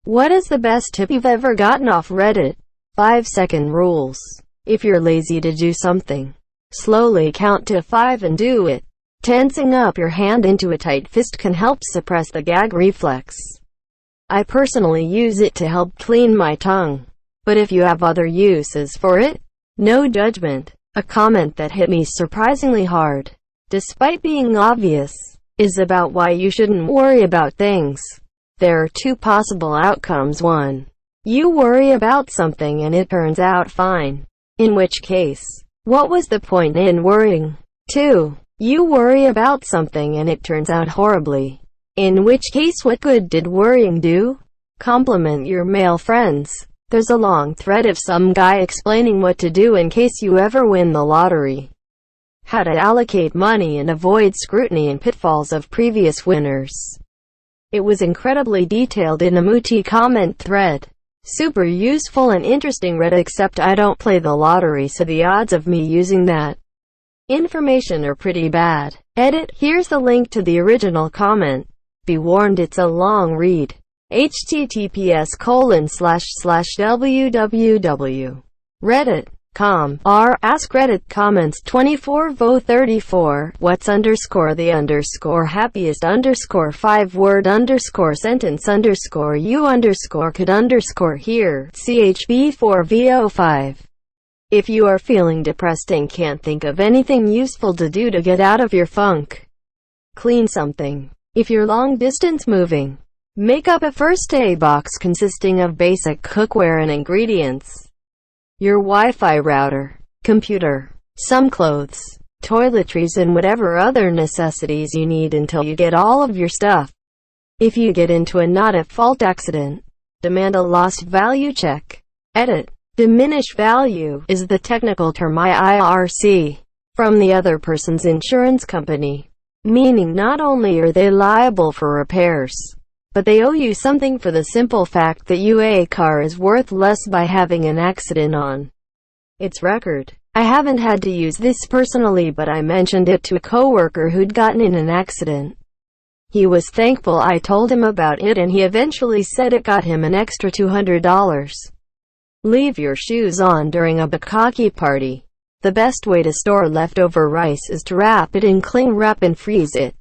What is the best tip you've ever gotten off Reddit? 5-second rules. If you're lazy to do something, slowly count to 5 and do it. Tensing up your hand into a tight fist can help suppress the gag reflex. I personally use it to help clean my tongue. But if you have other uses for it, no judgment. A comment that hit me surprisingly hard, despite being obvious, is about why you shouldn't worry about things. There are two possible outcomes. 1. You worry about something and it turns out fine. In which case, what was the point in worrying? 2. You worry about something and it turns out horribly. In which case, what good did worrying do? Compliment your male friends. There's a long thread of some guy explaining what to do in case you ever win the lottery. How to allocate money and avoid scrutiny and pitfalls of previous winners. It was incredibly detailed in a Muti comment thread. Super useful and interesting read, except I don't play the lottery, so the odds of me using that information are pretty bad. Edit. Here's the link to the original comment. Be warned, it's a long read. https://www.reddit.com AskReddit comments 24 vo 34 what's the happiest 5-word sentence you could here chb4vo5. If you are feeling depressed and can't think of anything useful to do to get out of your funk, clean something. If you're long distance moving, make up a first aid box consisting of basic cookware and ingredients. Your Wi-Fi router, computer, some clothes, toiletries, and whatever other necessities you need until you get all of your stuff. If you get into a not-at-fault accident, demand a lost value check. Edit. Diminish value is the technical term IRC from the other person's insurance company, meaning not only are they liable for repairs, but they owe you something for the simple fact that your car is worth less by having an accident on its record. I haven't had to use this personally, but I mentioned it to a coworker who'd gotten in an accident. He was thankful I told him about it, and he eventually said it got him an extra $200. Leave your shoes on during a bukkake party. The best way to store leftover rice is to wrap it in cling wrap and freeze it.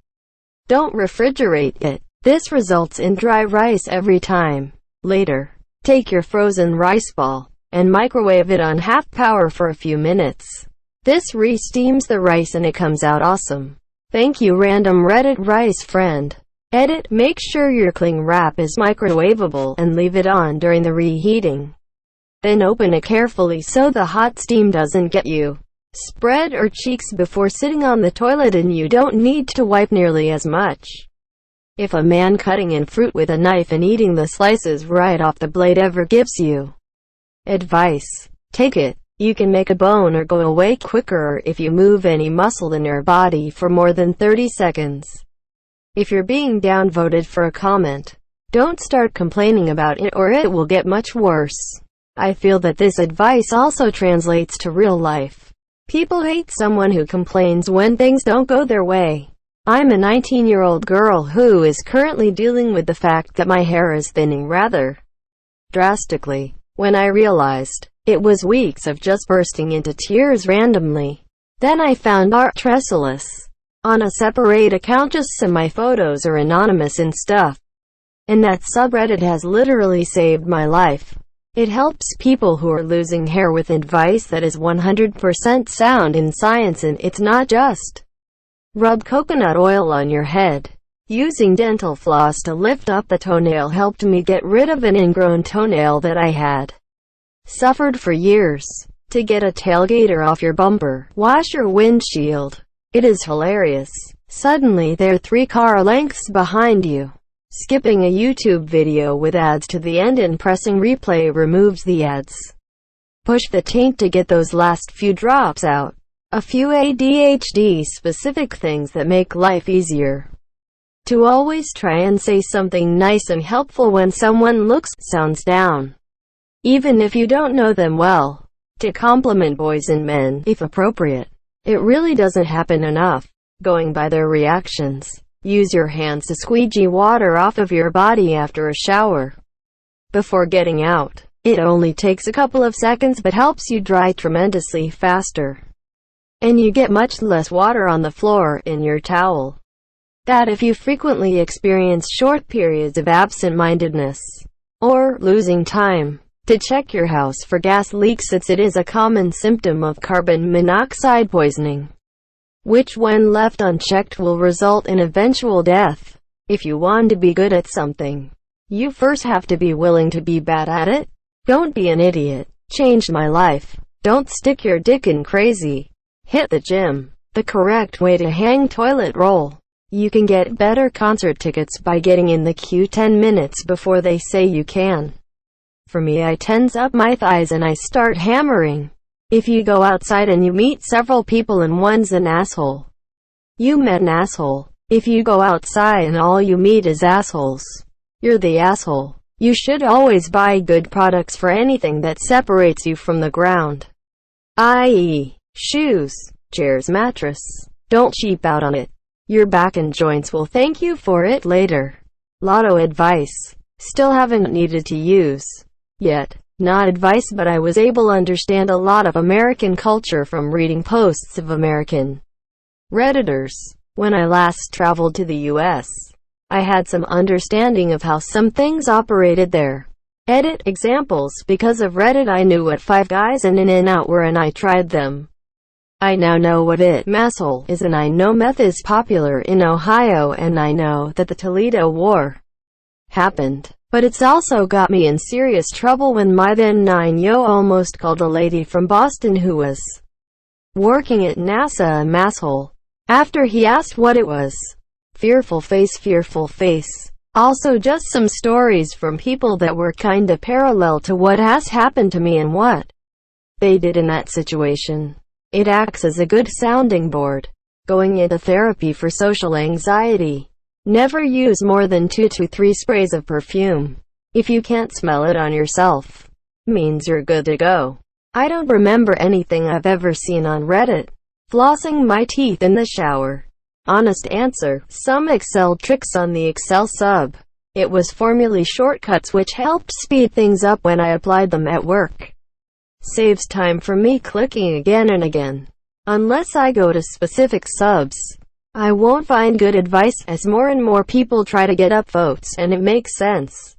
Don't refrigerate it. This results in dry rice every time. Later, take your frozen rice ball and microwave it on half power for a few minutes. This re-steams the rice and it comes out awesome. Thank you, random Reddit rice friend. Edit. Make sure your cling wrap is microwavable and leave it on during the reheating. Then open it carefully so the hot steam doesn't get you spread or cheeks before sitting on the toilet, and you don't need to wipe nearly as much. If a man cutting in fruit with a knife and eating the slices right off the blade ever gives you advice, take it. You can make a boner go away quicker if you move any muscle in your body for more than 30 seconds. If you're being downvoted for a comment, don't start complaining about it or it will get much worse. I feel that this advice also translates to real life. People hate someone who complains when things don't go their way. I'm a 19-year-old girl who is currently dealing with the fact that my hair is thinning rather drastically. When I realized, it was weeks of just bursting into tears randomly. Then I found Art Tresselus on a separate account just so my photos are anonymous and stuff. And that subreddit has literally saved my life. It helps people who are losing hair with advice that is 100% sound in science, and it's not just rub coconut oil on your head. Using dental floss to lift up the toenail helped me get rid of an ingrown toenail that I had suffered for years. To get a tailgater off your bumper, wash your windshield. It is hilarious. Suddenly they're 3 car lengths behind you. Skipping a YouTube video with ads to the end and pressing replay removes the ads. Push the taint to get those last few drops out. A few ADHD-specific things that make life easier. To always try and say something nice and helpful when someone sounds down, even if you don't know them well. To compliment boys and men, if appropriate. It really doesn't happen enough. Going by their reactions. Use your hands to squeegee water off of your body after a shower. before getting out. It only takes a couple of seconds but helps you dry tremendously faster. And you get much less water on the floor in your towel. That if you frequently experience short periods of absent-mindedness, or losing time to check your house for gas leaks, it is a common symptom of carbon monoxide poisoning, which when left unchecked will result in eventual death. If you want to be good at something, you first have to be willing to be bad at it. Don't be an idiot. Changed my life. Don't stick your dick in crazy. Hit the gym. The correct way to hang toilet roll. You can get better concert tickets by getting in the queue 10 minutes before they say you can. For me, I tense up my thighs and I start hammering. If you go outside and you meet several people and one's an asshole, you met an asshole. If you go outside and all you meet is assholes, you're the asshole. You should always buy good products for anything that separates you from the ground, i.e., shoes, chairs, mattress. Don't cheap out on it. Your back and joints will thank you for it later. Lotto advice. Still haven't needed to use yet. Not advice, but I was able to understand a lot of American culture from reading posts of American Redditors. When I last traveled to the US, I had some understanding of how some things operated there. Edit examples. Because of Reddit, I knew what Five Guys and In-N-Out were and I tried them. I now know what masshole is, and I know meth is popular in Ohio, and I know that the Toledo War happened. But it's also got me in serious trouble when my then 9-yo almost called a lady from Boston who was working at NASA a masshole after he asked what it was. Fearful face, fearful face. Also just some stories from people that were kinda parallel to what has happened to me and what they did in that situation. It acts as a good sounding board. Going into therapy for social anxiety. Never use more than 2 to 3 sprays of perfume. If you can't smell it on yourself, means you're good to go. I don't remember anything I've ever seen on Reddit. Flossing my teeth in the shower. Honest answer, some Excel tricks on the Excel sub. It was formulae shortcuts which helped speed things up when I applied them at work. Saves time for me clicking again and again. Unless I go to specific subs, I won't find good advice, as more and more people try to get up votes, and it makes sense.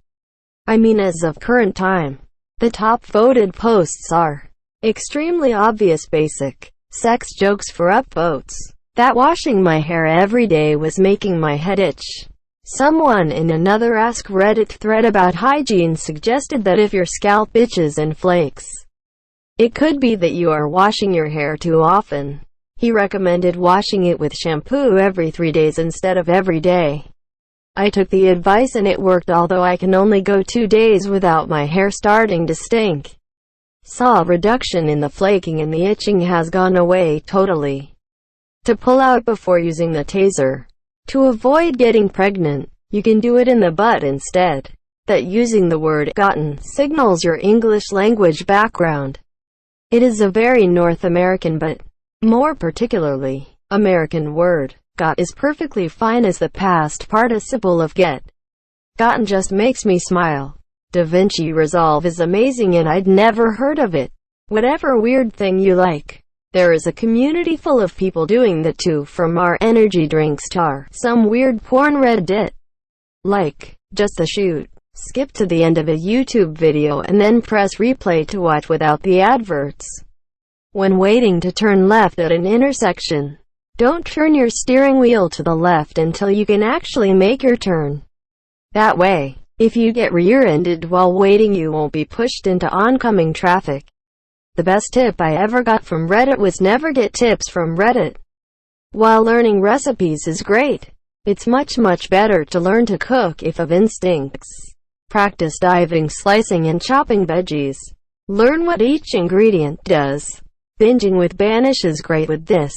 I mean, as of current time, the top voted posts are extremely obvious basic sex jokes for up votes. That washing my hair every day was making my head itch. Someone in another AskReddit thread about hygiene suggested that if your scalp itches and flakes, it could be that you are washing your hair too often. He recommended washing it with shampoo every 3 days instead of every day. I took the advice and it worked, although I can only go 2 days without my hair starting to stink. Saw a reduction in the flaking and the itching has gone away totally. To pull out before using the taser. To avoid getting pregnant, you can do it in the butt instead. That using the word gotten signals your English language background. It is a very North American but more particularly American word. Got is perfectly fine as the past participle of get. Gotten just makes me smile. Da Vinci Resolve is amazing and I'd never heard of it. Whatever weird thing you like. There is a community full of people doing that too, from our energy drinks to our some weird porn Reddit. Like, just a shoot. Skip to the end of a YouTube video and then press replay to watch without the adverts. When waiting to turn left at an intersection, don't turn your steering wheel to the left until you can actually make your turn. That way, if you get rear-ended while waiting, you won't be pushed into oncoming traffic. The best tip I ever got from Reddit was never get tips from Reddit. While learning recipes is great, it's much better to learn to cook if of instincts. Practice diving, slicing and chopping veggies. Learn what each ingredient does. Binging with Banish is great with this,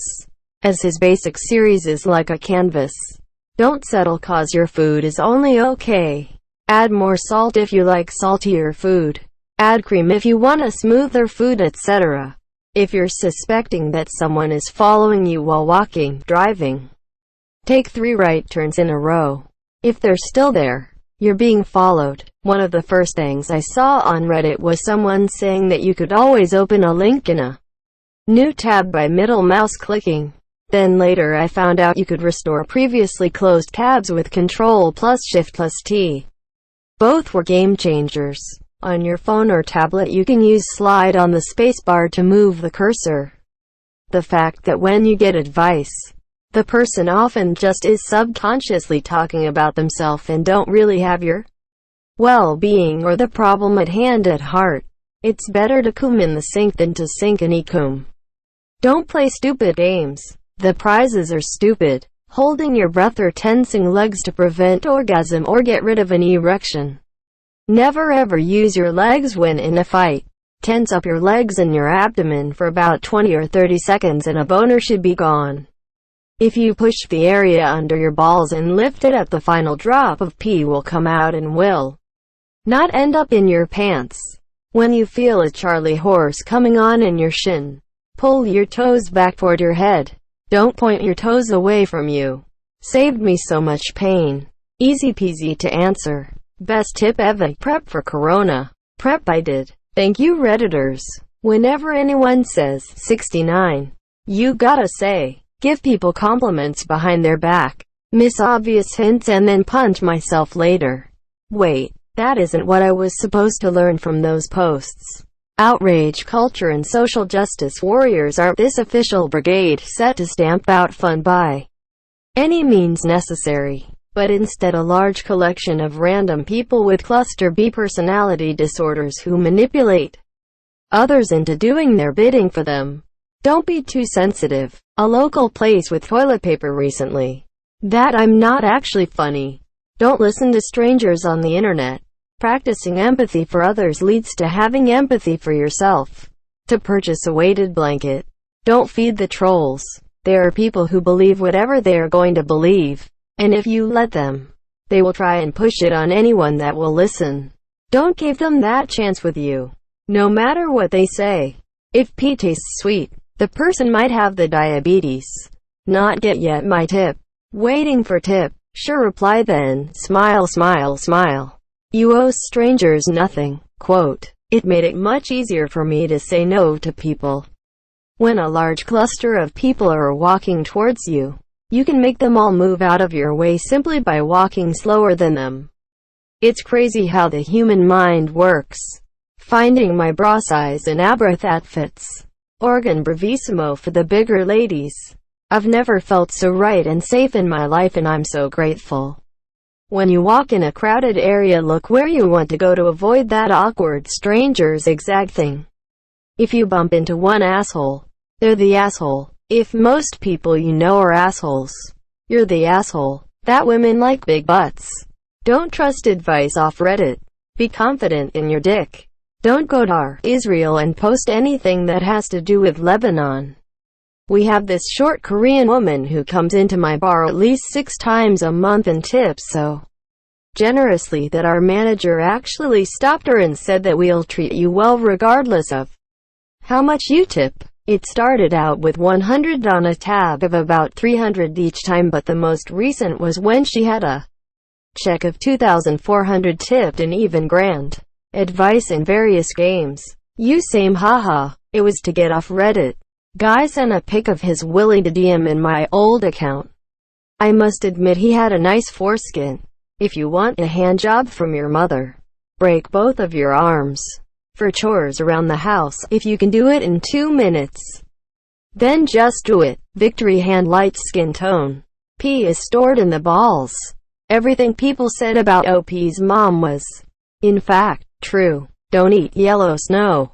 as his basic series is like a canvas. Don't settle cause your food is only okay. Add more salt if you like saltier food. Add cream if you want a smoother food, etc. If you're suspecting that someone is following you while walking, driving, take 3 right turns in a row. If they're still there, You're being followed. One of the first things I saw on Reddit was someone saying that you could always open a link in a new tab by middle mouse clicking. Then later I found out you could restore previously closed tabs with Ctrl plus Shift plus T. Both were game changers. On your phone or tablet you can use slide on the spacebar to move the cursor. The fact that when you get advice, the person often just is subconsciously talking about themselves and don't really have your well-being or the problem at hand at heart. It's better to cum in the sink than to sink in e cum. Don't play stupid games. The prizes are stupid. Holding your breath or tensing legs to prevent orgasm or get rid of an erection. Never ever use your legs when in a fight. Tense up your legs and your abdomen for about 20 or 30 seconds and a boner should be gone. If you push the area under your balls and lift it up, the final drop of pee will come out and will not end up in your pants. When you feel a Charlie horse coming on in your shin, pull your toes back toward your head. Don't point your toes away from you. Saved me so much pain. Easy peasy to answer. Best tip ever. Prep for Corona. Prep I did. Thank you Redditors. Whenever anyone says 69, you gotta say, give people compliments behind their back, miss obvious hints and then punch myself later. Wait, that isn't what I was supposed to learn from those posts. Outrage culture and social justice warriors aren't this official brigade set to stamp out fun by any means necessary, but instead a large collection of random people with cluster B personality disorders who manipulate others into doing their bidding for them. Don't be too sensitive. A local place with toilet paper recently. That I'm not actually funny. Don't listen to strangers on the internet. Practicing empathy for others leads to having empathy for yourself. To purchase a weighted blanket. Don't feed the trolls. There are people who believe whatever they are going to believe, and if you let them, they will try and push it on anyone that will listen. Don't give them that chance with you. No matter what they say. If pee tastes sweet, the person might have the diabetes. Not get yet my tip. Waiting for tip. Sure reply then. Smile smile smile. You owe strangers nothing. Quote. It made it much easier for me to say no to people. When a large cluster of people are walking towards you, you can make them all move out of your way simply by walking slower than them. It's crazy how the human mind works. Finding my bra size in Abra that fits. Organ bravissimo for the bigger ladies. I've never felt so right and safe in my life and I'm so grateful. When you walk in a crowded area, look where you want to go to avoid that awkward stranger zigzag thing. If you bump into one asshole, they're the asshole. If most people you know are assholes, you're the asshole. That women like big butts. Don't trust advice off Reddit. Be confident in your dick. Don't go to Israel and post anything that has to do with Lebanon. We have this short Korean woman who comes into my bar at least 6 times a month and tips so generously that our manager actually stopped her and said that we'll treat you well regardless of how much you tip. It started out with 100 on a tab of about 300 each time, but the most recent was when she had a check of 2,400 tipped and even grand. Advice in various games. You same haha. It was to get off Reddit. Guy sent a pic of his willy to DM in my old account. I must admit he had a nice foreskin. If you want a hand job from your mother, break both of your arms. For chores around the house, if you can do it in 2 minutes, then just do it. Victory hand light skin tone. Pee is stored in the balls. Everything people said about OP's mom was, in fact, true. Don't eat yellow snow.